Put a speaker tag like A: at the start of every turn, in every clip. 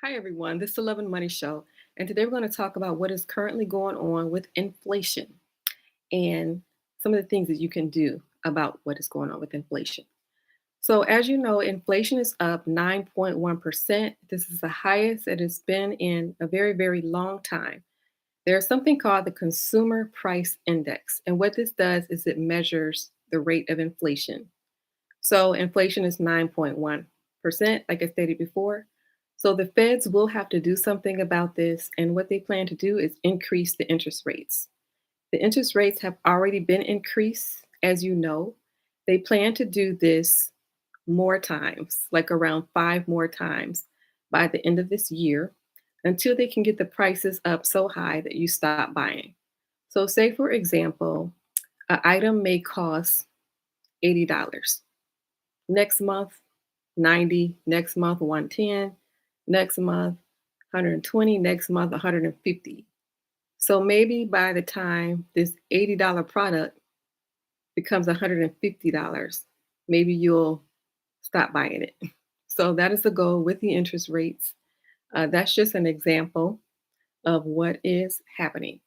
A: Hi, everyone. This is the Love and Money Show. And today we're going to talk about what is currently going on with inflation and some of the things that you can do about what is going on with inflation. So, as you know, inflation is up 9.1%. This is the highest it has been in a very, very long time. There's something called the Consumer Price Index. And what this does is it measures the rate of inflation. So inflation is 9.1%, like I stated before. So the feds will have to do something about this. And what they plan to do is increase the interest rates. The interest rates have already been increased, as you know. They plan to do this more times, like around five more times by the end of this year, until they can get the prices up so high that you stop buying. So, say for example, an item may cost $80. Next month, 90, next month 110, next month 120, next month 150. So maybe by the time this $80 product becomes $150, maybe you'll stop buying it. So that is the goal with the interest rates. That's just an example of what is happening.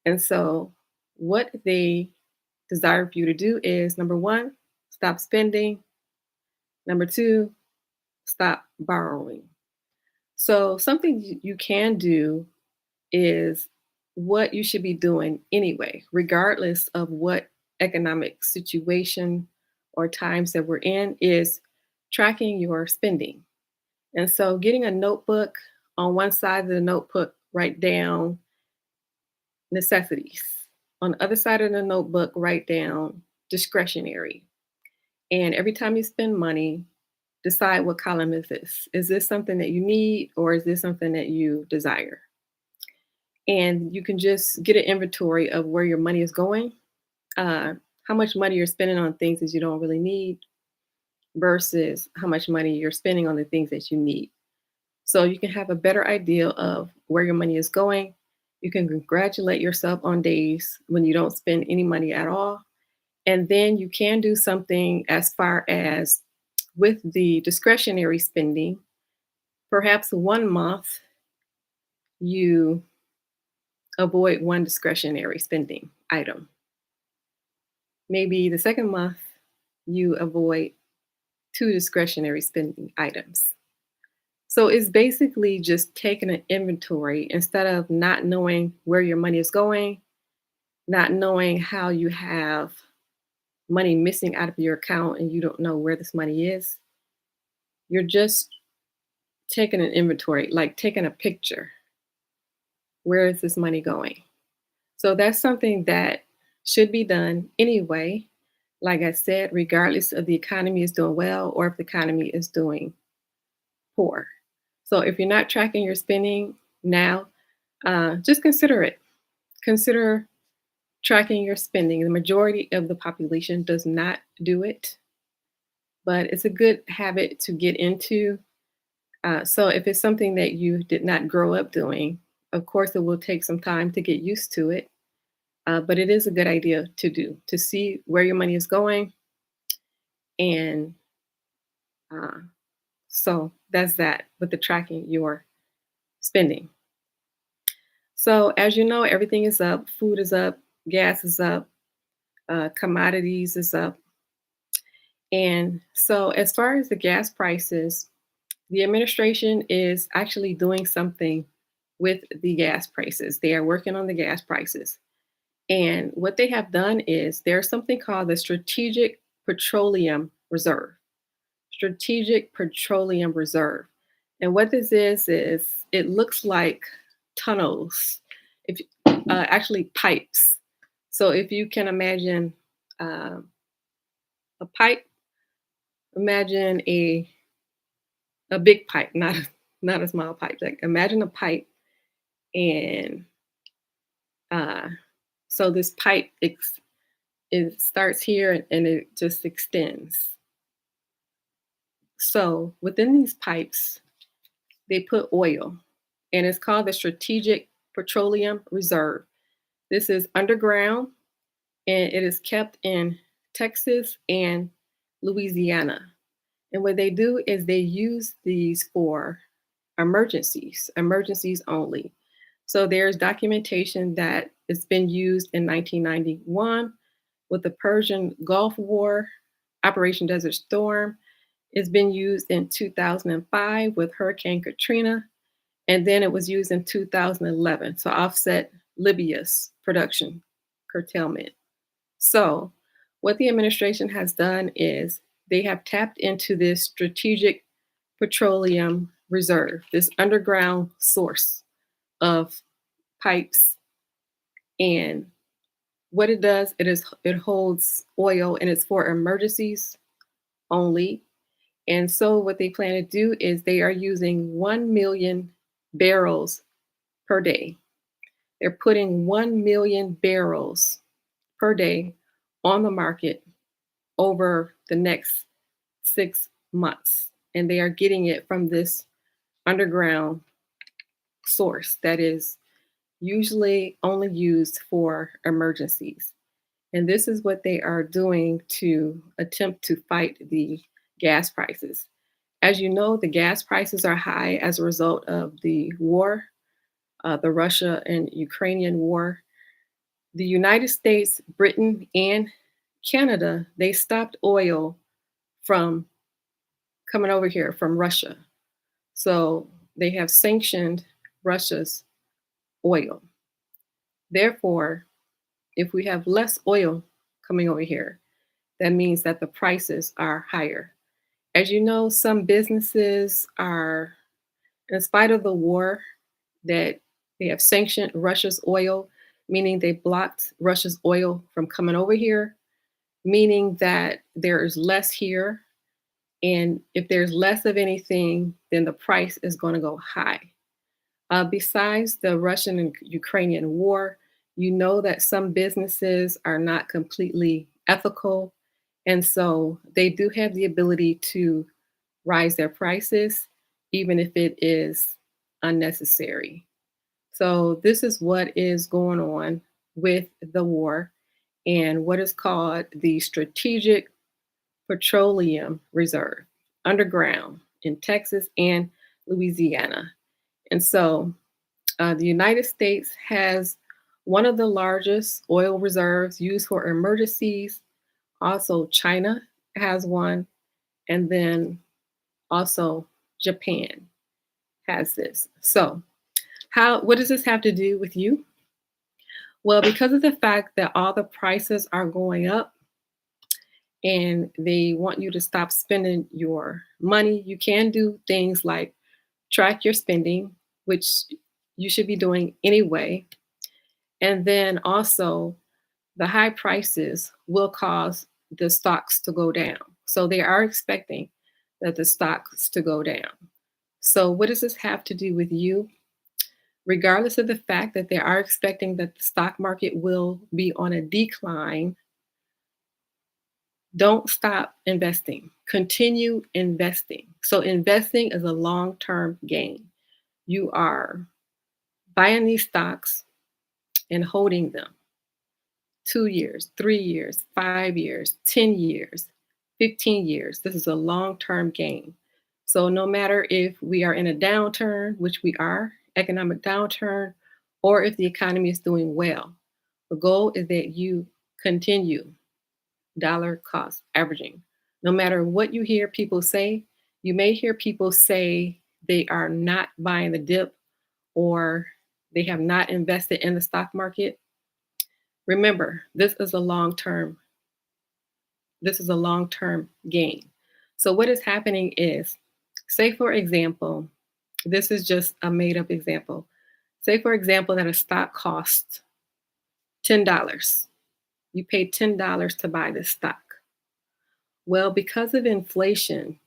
A: And so what they desire for you to do is number one, stop spending. Number two, stop borrowing. So, something you can do is what you should be doing anyway, regardless of what economic situation or times that we're in, is tracking your spending. And so, getting a notebook on one side of the notebook, write down necessities. On the other side of the notebook, write down discretionary. And every time you spend money, decide what column is this. Is this something that you need or is this something that you desire? And you can just get an inventory of where your money is going, how much money you're spending on things that you don't really need versus how much money you're spending on the things that you need. So you can have a better idea of where your money is going. You can congratulate yourself on days when you don't spend any money at all. And then you can do something as far as with the discretionary spending. Perhaps one month you avoid one discretionary spending item. Maybe the second month you avoid two discretionary spending items. So it's basically just taking an inventory instead of not knowing where your money is going, not knowing how you have money missing out of your account and you don't know where this money is. You're just taking an inventory, like taking a picture. Where is this money going? So that's something that should be done anyway. Like I said, regardless of the economy is doing well or if the economy is doing poor. So if you're not tracking your spending now, just consider it. Consider tracking your spending. The majority of the population does not do it, but it's a good habit to get into. So if it's something that you did not grow up doing, of course, it will take some time to get used to it. But it is a good idea to do to see where your money is going. And uh, so that's that with the tracking your spending. So as you know, everything is up. Food is up. Gas is up. Commodities is up. And so as far as the gas prices, the administration is actually doing something with the gas prices. They are working on the gas prices. And what they have done is there's something called the Strategic Petroleum Reserve. Strategic Petroleum Reserve. And what this is it looks like tunnels, if actually pipes. So if you can imagine uh, a pipe, imagine a big pipe, not a small pipe. Like imagine a pipe, and uh, so this pipe it starts here and it just extends. So within these pipes, they put oil, and it's called the Strategic Petroleum Reserve. This is underground, and it is kept in Texas and Louisiana. And what they do is they use these for emergencies only. So there's documentation that it's been used in 1991 with the Persian Gulf War, Operation Desert Storm. It's been used in 2005 with Hurricane Katrina, and then it was used in 2011 to offset Libya's production curtailment. So, what the administration has done is they have tapped into this strategic petroleum reserve, this underground source of pipes. And what it does, it holds oil and it's for emergencies only. And so what they plan to do is they are using 1 million barrels per day. They're putting 1 million barrels per day on the market over the next 6 months. And they are getting it from this underground source that is usually only used for emergencies. And this is what they are doing to attempt to fight the gas prices. As you know, the gas prices are high as a result of the war, the Russia and Ukrainian war. The United States, Britain, and Canada, they stopped oil from coming over here from Russia. So they have sanctioned Russia's oil. Therefore, if we have less oil coming over here, that means that the prices are higher. As you know, some businesses are, in spite of the war, that they have sanctioned Russia's oil, meaning they blocked Russia's oil from coming over here, meaning that there is less here. And if there's less of anything, then the price is going to go high. Besides the Russian and Ukrainian war, you know that some businesses are not completely ethical. And so they do have the ability to rise their prices, even if it is unnecessary. So, this is what is going on with the war and what is called the Strategic Petroleum Reserve underground in Texas and Louisiana. And so, the United States has one of the largest oil reserves used for emergencies. Also, China has one, and then also Japan has this. So, what does this have to do with you? Well, because of the fact that all the prices are going up and they want you to stop spending your money, you can do things like track your spending, which you should be doing anyway. And then also, the high prices will cause the stocks to go down. So they are expecting that the stocks to go down. So what does this have to do with you? Regardless of the fact that they are expecting that the stock market will be on a decline, don't stop investing. Continue investing. So investing is a long-term gain. You are buying these stocks and holding them 2 years, 3 years, 5 years, 10 years, 15 years. This is a long term gain. So, no matter if we are in a downturn, which we are, economic downturn, or if the economy is doing well, the goal is that you continue dollar cost averaging. No matter what you hear people say, you may hear people say they are not buying the dip or they have not invested in the stock market. Remember, this is a long-term gain. So what is happening is, say for example, this is just a made-up example. Say for example that a stock costs $10. You pay $10 to buy this stock. Well, because of inflation,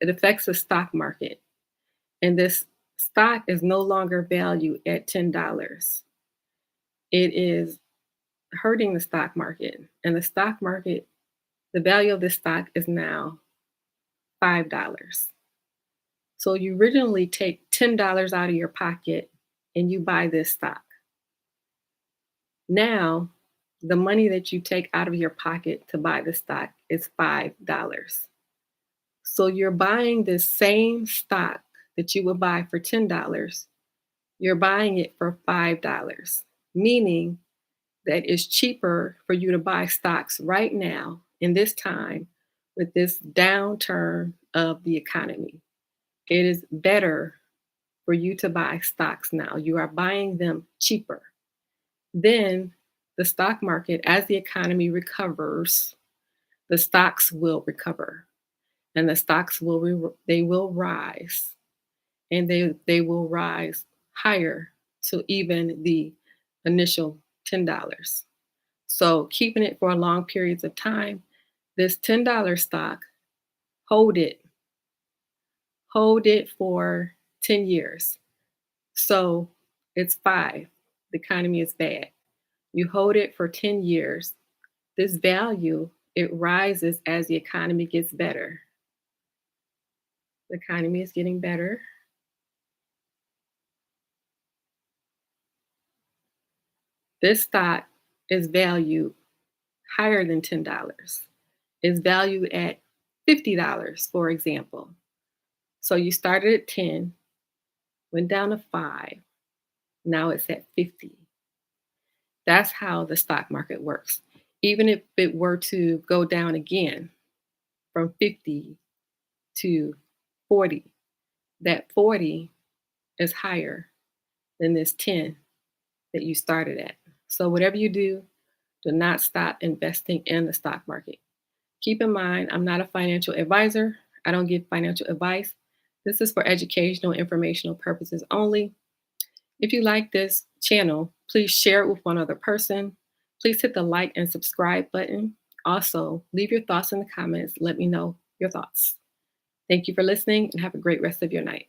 A: it affects the stock market. And this stock is no longer valued at $10. It is hurting the stock market. And the stock market, the value of this stock is now $5. So you originally take $10 out of your pocket and you buy this stock. Now, the money that you take out of your pocket to buy the stock is $5. So you're buying this same stock that you would buy for $10, you're buying it for $5, meaning that it's cheaper for you to buy stocks right now in this time with this downturn of the economy. It is better for you to buy stocks now. You are buying them cheaper. Then the stock market, as the economy recovers, the stocks will recover and the stocks they will rise, and they will rise higher to even the initial $10. So keeping it for long periods of time, this $10 stock, hold it, hold it for 10 years. So it's five. The economy is bad. You hold it for 10 years. This value, it rises as the economy gets better. The economy is getting better. This stock is valued higher than $10. It's valued at $50, for example. So you started at 10, went down to 5, now it's at 50. That's how the stock market works. Even if it were to go down again from 50 to 40, that 40 is higher than this 10 that you started at. So whatever you do not stop investing in the stock market. Keep in mind, I'm not a financial advisor. I don't give financial advice. This is for educational, informational purposes only. If you like this channel, please share it with one other person. Please hit the like and subscribe button. Also, leave your thoughts in the comments. Let me know your thoughts. Thank you for listening and have a great rest of your night.